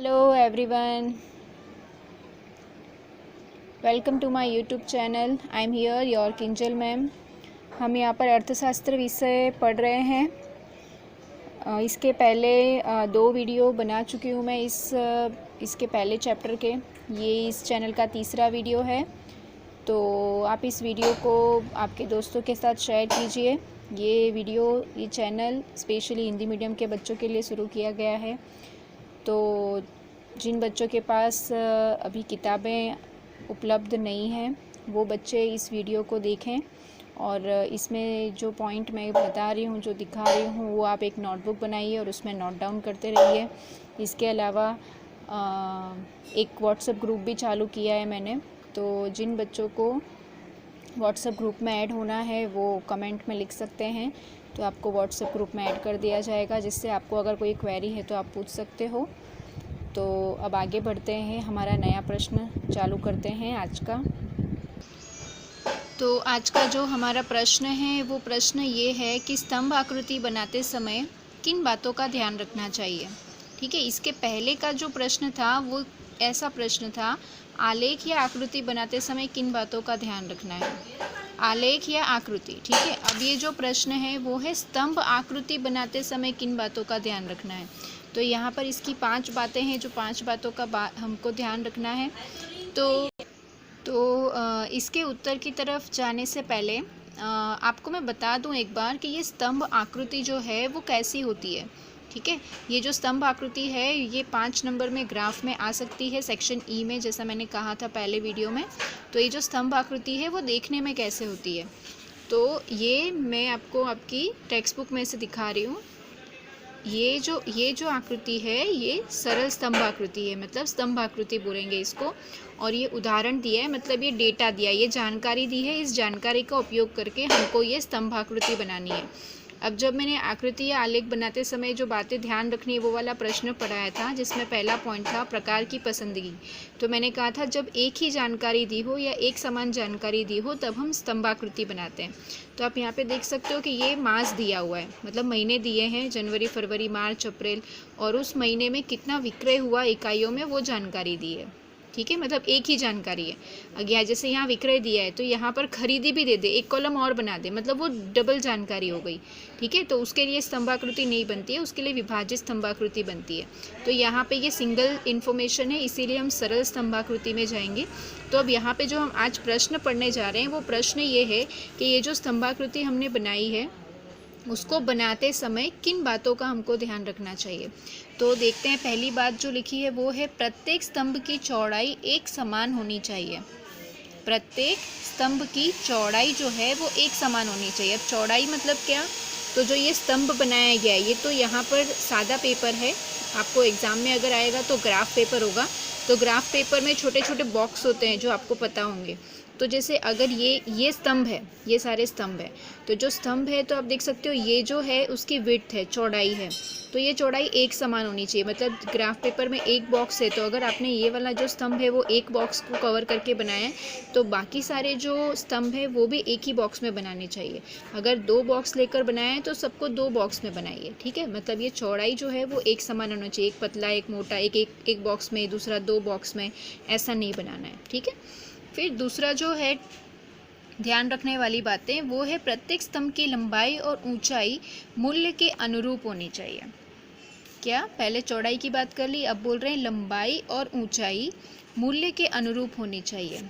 Hello everyone, welcome to my YouTube channel. I am here your Kinjal ma'am. हम यहाँ पर अर्थशास्त्र विषय पढ़ रहे हैं। इसके पहले दो वीडियो बना चुकी हूँ मैं इसके पहले चैप्टर के। ये इस चैनल का तीसरा वीडियो है, तो आप इस वीडियो को आपके दोस्तों के साथ शेयर कीजिए। ये चैनल स्पेशली हिंदी मीडियम के बच्चों के लिए शुरू किया गया है। तो जिन बच्चों के पास अभी किताबें उपलब्ध नहीं हैं वो बच्चे इस वीडियो को देखें, और इसमें जो पॉइंट मैं बता रही हूँ, जो दिखा रही हूँ, वो आप एक नोटबुक बनाइए और उसमें नोट डाउन करते रहिए। इसके अलावा एक व्हाट्सएप ग्रुप भी चालू किया है मैंने, तो जिन बच्चों को व्हाट्सएप ग्रुप में ऐड होना है वो कमेंट में लिख सकते हैं, तो आपको व्हाट्सएप ग्रुप में ऐड कर दिया जाएगा, जिससे आपको अगर कोई क्वेरी है तो आप पूछ सकते हो। तो अब आगे बढ़ते हैं, हमारा नया प्रश्न चालू करते हैं आज का। तो आज का जो हमारा प्रश्न है वो प्रश्न ये है कि स्तंभ आकृति बनाते समय किन बातों का ध्यान रखना चाहिए। ठीक है, इसके पहले का जो प्रश्न था वो ऐसा प्रश्न था, आलेख या आकृति बनाते समय किन बातों का ध्यान रखना है। आलेख या आकृति, ठीक है। अब ये जो प्रश्न है वो है स्तंभ आकृति बनाते समय किन बातों का ध्यान रखना है। तो यहाँ पर इसकी 5 बातें हैं, जो 5 बातों का हमको ध्यान रखना है। तो इसके उत्तर की तरफ जाने से पहले आपको मैं बता दूं एक बार कि ये स्तंभ आकृति जो है वो कैसी होती है। ठीक है, ये जो स्तंभ आकृति है ये 5 नंबर में ग्राफ में आ सकती है, सेक्शन ई में, जैसा मैंने कहा था पहले वीडियो में। तो ये जो स्तंभ आकृति है वो देखने में कैसे होती है, तो ये मैं आपको आपकी टेक्स्ट बुक में से दिखा रही हूँ। ये जो आकृति है ये सरल स्तंभ आकृति है, मतलब स्तंभ आकृति बोलेंगे इसको। और ये उदाहरण दिया है, मतलब ये डेटा दिया है, ये जानकारी दी है। इस जानकारी का उपयोग करके हमको ये स्तंभ आकृति बनानी है। अब जब मैंने आकृति या आलेख बनाते समय जो बातें ध्यान रखनी है वो वाला प्रश्न पढ़ाया था, जिसमें पहला पॉइंट था प्रकार की पसंदगी। तो मैंने कहा था जब एक ही जानकारी दी हो या एक समान जानकारी दी हो तब हम स्तंभाकृति बनाते हैं। तो आप यहाँ पे देख सकते हो कि ये मास दिया हुआ है, मतलब महीने दिए हैं, जनवरी, फरवरी, मार्च, अप्रैल, और उस महीने में कितना विक्रय हुआ इकाइयों में वो जानकारी दी है। ठीक है, मतलब एक ही जानकारी है। अगर जैसे यहाँ विक्रय दिया है तो यहाँ पर खरीदी भी दे दे, एक कॉलम और बना दे, मतलब वो डबल जानकारी हो गई। ठीक है, तो उसके लिए स्तंभाकृति नहीं बनती है, उसके लिए विभाजित स्तंभाकृति बनती है। तो यहाँ पे ये सिंगल इन्फॉर्मेशन है, इसीलिए हम सरल स्तंभाकृति में जाएंगे। तो अब यहाँ पे जो हम आज प्रश्न पढ़ने जा रहे हैं वो प्रश्न ये है कि ये जो स्तंभाकृति हमने बनाई है उसको बनाते समय किन बातों का हमको ध्यान रखना चाहिए। तो देखते हैं, पहली बात जो लिखी है वो है प्रत्येक स्तंभ की चौड़ाई एक समान होनी चाहिए। प्रत्येक स्तंभ की चौड़ाई जो है वो एक समान होनी चाहिए। अब चौड़ाई मतलब क्या, तो जो ये स्तंभ बनाया गया है ये तो यहाँ पर सादा पेपर है, आपको एग्ज़ाम में अगर आएगा तो ग्राफ पेपर होगा। तो ग्राफ पेपर में छोटे छोटे बॉक्स होते हैं जो आपको पता होंगे। तो जैसे अगर ये स्तंभ है, ये सारे स्तंभ है, तो जो स्तंभ है तो आप देख सकते हो ये जो है उसकी विड्थ है, चौड़ाई है, तो ये चौड़ाई एक समान होनी चाहिए। मतलब ग्राफ पेपर में एक बॉक्स है, तो अगर आपने ये वाला जो स्तंभ है वो एक बॉक्स को कवर करके बनाया है तो बाकी सारे जो स्तंभ है वो भी एक ही बॉक्स में बनाने चाहिए। अगर 2 बॉक्स लेकर बनाया है तो सबको 2 बॉक्स में बनाइए। ठीक है, मतलब ये चौड़ाई जो है वो एक समान होना चाहिए, एक पतला एक मोटा, एक बॉक्स में, दूसरा 2 बॉक्स में, ऐसा नहीं बनाना है। ठीक है, फिर दूसरा जो है ध्यान रखने वाली बातें वो है प्रत्येक स्तंभ की लंबाई और ऊंचाई मूल्य के अनुरूप होनी चाहिए। क्या, पहले चौड़ाई की बात कर ली, अब बोल रहे हैं लंबाई और ऊंचाई मूल्य के अनुरूप होनी चाहिए।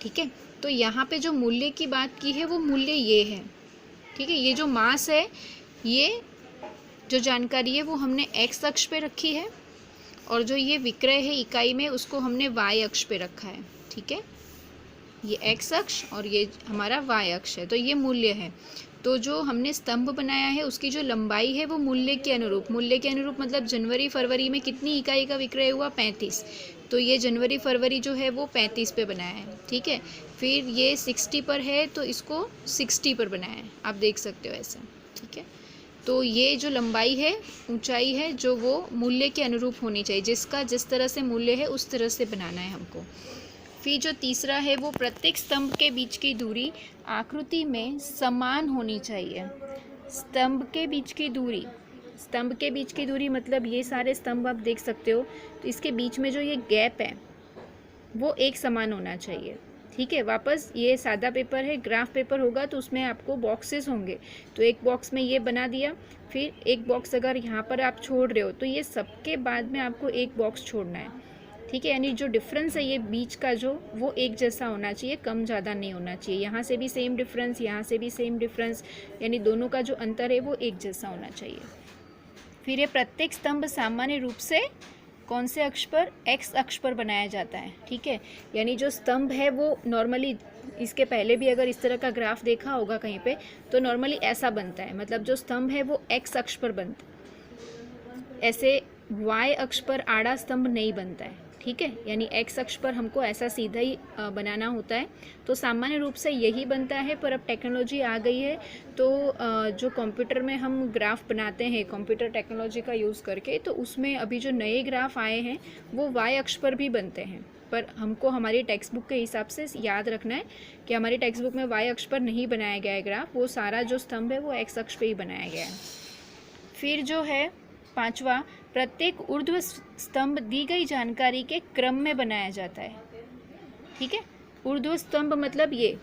ठीक है, तो यहाँ पे जो मूल्य की बात की है वो मूल्य ये है। ठीक है, ये जो मास है, ये जो जानकारी है वो हमने एक्स अक्ष पे रखी है, और जो ये विक्रय है इकाई में उसको हमने वाई अक्ष पे रखा है। ठीक है, ये एक्स अक्ष और ये हमारा वाई अक्ष है, तो ये मूल्य है। तो जो हमने स्तंभ बनाया है उसकी जो लंबाई है वो मूल्य के अनुरूप, मूल्य के अनुरूप मतलब जनवरी फरवरी में कितनी इकाई का विक्रय हुआ, 35, तो ये जनवरी फरवरी जो है वो 35 पे बनाया है। ठीक है, फिर ये 60 पर है तो इसको 60 पर बनाया है, आप देख सकते हो ऐसा। ठीक है, तो ये जो लंबाई है, ऊंचाई है, जो वो मूल्य के अनुरूप होनी चाहिए, जिसका जिस तरह से मूल्य है उस तरह से बनाना है हमको। फिर जो तीसरा है वो प्रत्येक स्तंभ के बीच की दूरी आकृति में समान होनी चाहिए। स्तंभ के बीच की दूरी स्तंभ के बीच की दूरी मतलब ये सारे स्तंभ आप देख सकते हो, तो इसके बीच में जो ये गैप है वो एक समान होना चाहिए। ठीक है, वापस ये सादा पेपर है, ग्राफ पेपर होगा तो उसमें आपको बॉक्सेस होंगे, तो एक बॉक्स में ये बना दिया, फिर एक बॉक्स अगर यहाँ पर आप छोड़ रहे हो तो ये सबके बाद में आपको एक बॉक्स छोड़ना है। ठीक है, यानी जो डिफरेंस है ये बीच का जो वो एक जैसा होना चाहिए, कम ज़्यादा नहीं होना चाहिए। यहाँ से भी सेम डिफरेंस, यहाँ से भी सेम डिफरेंस, यानी दोनों का जो अंतर है वो एक जैसा होना चाहिए। फिर ये प्रत्येक स्तंभ सामान्य रूप से कौन से अक्ष पर, एक्स अक्ष पर बनाया जाता है। ठीक है, यानी जो स्तंभ है वो नॉर्मली, इसके पहले भी अगर इस तरह का ग्राफ देखा होगा कहीं पे, तो नॉर्मली ऐसा बनता है, मतलब जो स्तंभ है वो एक्स अक्ष पर बनता है, ऐसे वाई अक्ष पर आड़ा स्तंभ नहीं बनता है। ठीक है, यानी एक्स अक्ष पर हमको ऐसा सीधा ही बनाना होता है, तो सामान्य रूप से यही बनता है। पर अब टेक्नोलॉजी आ गई है, तो जो कंप्यूटर में हम ग्राफ बनाते हैं कंप्यूटर टेक्नोलॉजी का यूज़ करके, तो उसमें अभी जो नए ग्राफ आए हैं वो वाई अक्ष पर भी बनते हैं। पर हमको हमारी टेक्स्ट बुक के हिसाब से याद रखना है कि हमारी टेक्स्ट बुक में वाई अक्ष पर नहीं बनाया गया है ग्राफ, वो सारा जो स्तंभ है वो एक्स अक्ष पर ही बनाया गया है। फिर जो है पांचवा, प्रत्येक ऊर्ध्व स्तंभ दी गई जानकारी के क्रम में बनाया जाता है। ठीक है, ऊर्ध्व स्तंभ मतलब ये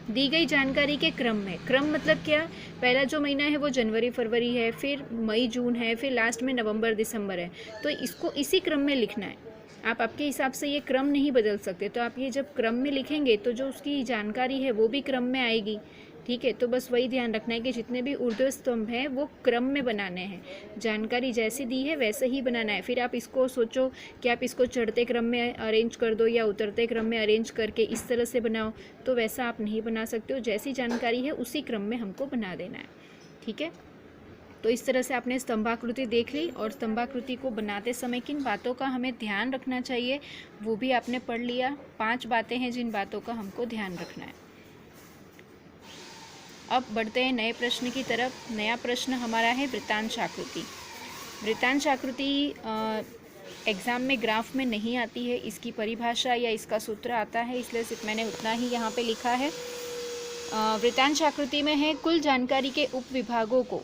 दी गई जानकारी के क्रम में। क्रम मतलब क्या, पहला जो महीना है वो जनवरी फरवरी है, फिर मई जून है, फिर लास्ट में नवंबर दिसंबर है, तो इसको इसी क्रम में लिखना है। आप आपके हिसाब से ये क्रम नहीं बदल सकते, तो आप ये जब क्रम में लिखेंगे तो जो उसकी जानकारी है वो भी क्रम में आएगी। ठीक है, तो बस वही ध्यान रखना है कि जितने भी ऊर्ध्व स्तंभ हैं वो क्रम में बनाने हैं, जानकारी जैसी दी है वैसे ही बनाना है। फिर आप इसको सोचो कि आप इसको चढ़ते क्रम में अरेंज कर दो या उतरते क्रम में अरेंज करके इस तरह से बनाओ, तो वैसा आप नहीं बना सकते हो। जैसी जानकारी है उसी क्रम में हमको बना देना है। ठीक है, तो इस तरह से आपने स्तंभाकृति देख ली, और स्तंभाकृति को बनाते समय किन बातों का हमें ध्यान रखना चाहिए वो भी आपने पढ़ लिया। 5 बातें हैं जिन बातों का हमको ध्यान रखना है। अब बढ़ते हैं नए प्रश्न की तरफ। नया प्रश्न हमारा है वृत्तांश आकृति। वृत्तांश आकृति एग्ज़ाम में ग्राफ में नहीं आती है, इसकी परिभाषा या इसका सूत्र आता है, इसलिए सिर्फ मैंने उतना ही यहाँ पे लिखा है। वृत्तांश आकृति में है कुल जानकारी के उप विभागों को,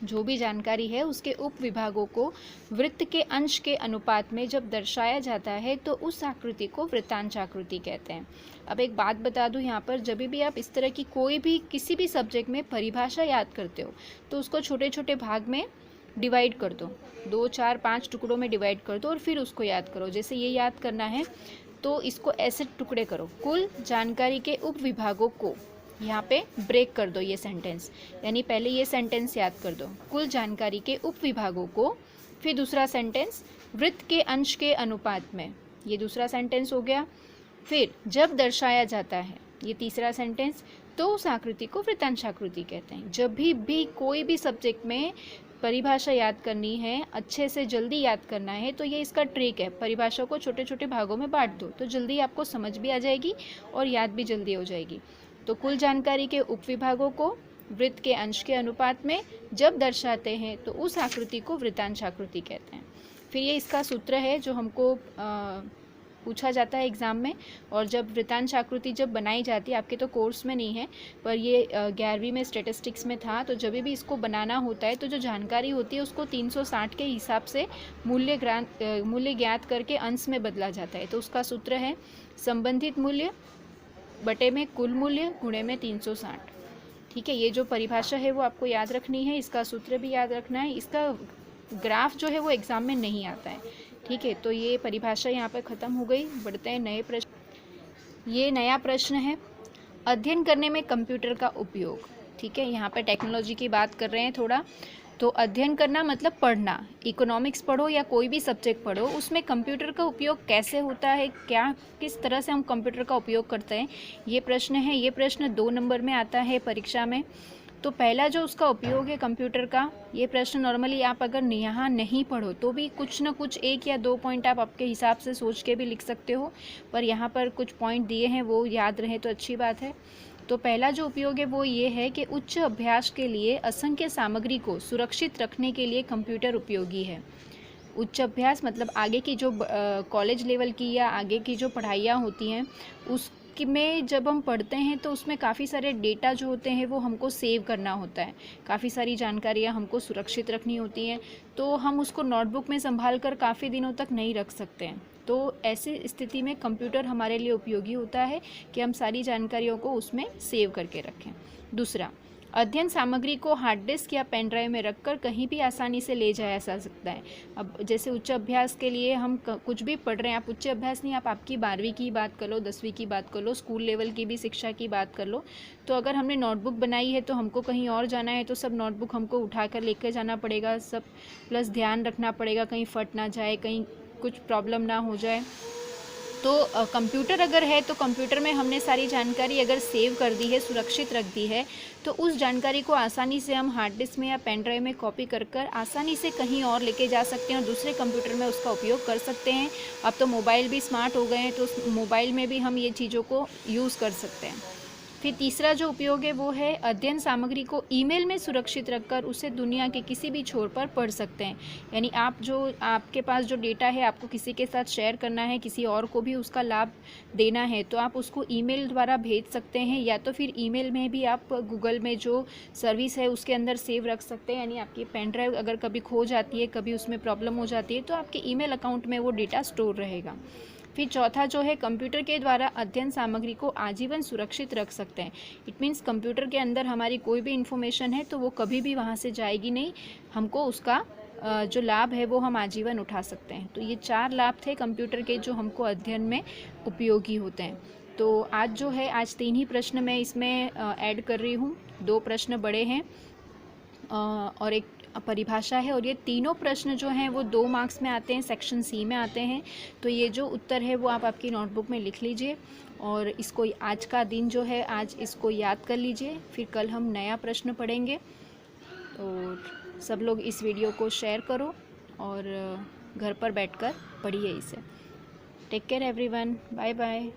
जो भी जानकारी है उसके उप विभागों को वृत्त के अंश के अनुपात में जब दर्शाया जाता है तो उस आकृति को वृत्तांश आकृति कहते हैं। अब एक बात बता दूं यहाँ पर, जब भी आप इस तरह की कोई भी किसी भी सब्जेक्ट में परिभाषा याद करते हो तो उसको छोटे छोटे भाग में डिवाइड कर दो, 2, 4, 5 टुकड़ों में डिवाइड कर दो और फिर उसको याद करो। जैसे ये याद करना है तो इसको ऐसे टुकड़े करो, कुल जानकारी के उप विभागों को, यहाँ पे ब्रेक कर दो ये सेंटेंस, यानी पहले ये सेंटेंस याद कर दो, कुल जानकारी के उप विभागों को, फिर दूसरा सेंटेंस वृत्त के अंश के अनुपात में, ये दूसरा सेंटेंस हो गया। फिर जब दर्शाया जाता है, ये तीसरा सेंटेंस, तो उस आकृति को वृत्तांश आकृति कहते हैं। जब भी कोई भी सब्जेक्ट में परिभाषा याद करनी है, अच्छे से जल्दी याद करना है, तो ये इसका ट्रिक है, परिभाषा को छोटे छोटे भागों में बांट दो तो जल्दी आपको समझ भी आ जाएगी और याद भी जल्दी हो जाएगी। तो कुल जानकारी के उप विभागों को वृत्त के अंश के अनुपात में जब दर्शाते हैं तो उस आकृति को वृत्तांश आकृति कहते हैं। फिर ये इसका सूत्र है जो हमको पूछा जाता है एग्ज़ाम में, और जब वृत्तांश आकृति जब बनाई जाती है, आपके तो कोर्स में नहीं है पर ये 11वीं में स्टैटिस्टिक्स में था, तो जब भी इसको बनाना होता है तो जो जानकारी होती है उसको 360 के हिसाब से मूल्य ज्ञात करके अंश में बदला जाता है। तो उसका सूत्र है संबंधित मूल्य बटे में कुल मूल्य गुणे में 360। ठीक है, ये जो परिभाषा है वो आपको याद रखनी है, इसका सूत्र भी याद रखना है। इसका ग्राफ जो है वो एग्ज़ाम में नहीं आता है। ठीक है, तो ये परिभाषा यहाँ पर ख़त्म हो गई। बढ़ते हैं नए प्रश्न। ये नया प्रश्न है, अध्ययन करने में कंप्यूटर का उपयोग। ठीक है, यहाँ पर टेक्नोलॉजी की बात कर रहे हैं थोड़ा। तो अध्ययन करना मतलब पढ़ना, इकोनॉमिक्स पढ़ो या कोई भी सब्जेक्ट पढ़ो, उसमें कंप्यूटर का उपयोग कैसे होता है, क्या किस तरह से हम कंप्यूटर का उपयोग करते हैं, ये प्रश्न है। ये प्रश्न 2 नंबर में आता है परीक्षा में। तो पहला जो उसका उपयोग है कंप्यूटर का, ये प्रश्न नॉर्मली आप अगर यहाँ नहीं पढ़ो तो भी कुछ ना कुछ 1 या 2 पॉइंट आप आपके हिसाब से सोच के भी लिख सकते हो, पर यहाँ पर कुछ पॉइंट दिए हैं वो याद रहे तो अच्छी बात है। तो पहला जो उपयोग है वो ये है कि उच्च अभ्यास के लिए असंख्य सामग्री को सुरक्षित रखने के लिए कंप्यूटर उपयोगी है। उच्च अभ्यास मतलब आगे की जो कॉलेज लेवल की या आगे की जो पढ़ाइयाँ होती हैं उसके कि में जब हम पढ़ते हैं तो उसमें काफ़ी सारे डेटा जो होते हैं वो हमको सेव करना होता है, काफ़ी सारी जानकारियाँ हमको सुरक्षित रखनी होती हैं, तो हम उसको नोटबुक में संभाल कर काफ़ी दिनों तक नहीं रख सकते हैं। तो ऐसी स्थिति में कंप्यूटर हमारे लिए उपयोगी होता है कि हम सारी जानकारियों को उसमें सेव करके रखें। दूसरा, अध्ययन सामग्री को हार्ड डिस्क या पेन ड्राइव में रखकर कहीं भी आसानी से ले जाया जा सकता है। अब जैसे उच्च अभ्यास के लिए हम कुछ भी पढ़ रहे हैं, आप उच्च अभ्यास नहीं, आप आपकी 12वीं की बात कर लो, 10वीं की बात कर लो, स्कूल लेवल की भी शिक्षा की बात कर लो, तो अगर हमने नोटबुक बनाई है तो हमको कहीं और जाना है तो सब नोटबुक हमको उठा कर लेकर जाना पड़ेगा, सब प्लस ध्यान रखना पड़ेगा कहीं फट ना जाए, कहीं कुछ प्रॉब्लम ना हो जाए। तो कंप्यूटर अगर है तो कंप्यूटर में हमने सारी जानकारी अगर सेव कर दी है, सुरक्षित रख दी है, तो उस जानकारी को आसानी से हम हार्ड डिस्क में या पेन ड्राइव में कॉपी कर कर आसानी से कहीं और लेके जा सकते हैं और दूसरे कंप्यूटर में उसका उपयोग कर सकते हैं। अब तो मोबाइल भी स्मार्ट हो गए हैं, तो उस मोबाइल में भी हम ये चीज़ों को यूज़ कर सकते हैं। फिर तीसरा जो उपयोग है वो है अध्ययन सामग्री को ईमेल में सुरक्षित रखकर उसे दुनिया के किसी भी छोर पर पढ़ सकते हैं। यानी आपके पास जो डेटा है आपको किसी के साथ शेयर करना है, किसी और को भी उसका लाभ देना है, तो आप उसको ईमेल द्वारा भेज सकते हैं, या तो फिर ईमेल में भी आप गूगल में जो सर्विस है उसके अंदर सेव रख सकते हैं। यानी आपकी पेन ड्राइव अगर कभी खो जाती है, कभी उसमें प्रॉब्लम हो जाती है, तो आपके ईमेल अकाउंट में वो डेटा स्टोर रहेगा। फिर चौथा जो है, कंप्यूटर के द्वारा अध्ययन सामग्री को आजीवन सुरक्षित रख सकते हैं। इट मीन्स कंप्यूटर के अंदर हमारी कोई भी इन्फॉर्मेशन है तो वो कभी भी वहाँ से जाएगी नहीं, हमको उसका जो लाभ है वो हम आजीवन उठा सकते हैं। तो ये 4 लाभ थे कंप्यूटर के जो हमको अध्ययन में उपयोगी होते हैं। तो आज जो है, आज 3 ही प्रश्न मैं इसमें ऐड कर रही हूँ। 2 प्रश्न बड़े हैं और एक परिभाषा है, और ये तीनों प्रश्न जो हैं वो 2 मार्क्स में आते हैं, सेक्शन सी में आते हैं। तो ये जो उत्तर है वो आप आपकी नोटबुक में लिख लीजिए और इसको आज का दिन जो है आज इसको याद कर लीजिए। फिर कल हम नया प्रश्न पढ़ेंगे। और सब लोग इस वीडियो को शेयर करो और घर पर बैठकर पढ़िए इसे। Take care everyone, bye bye.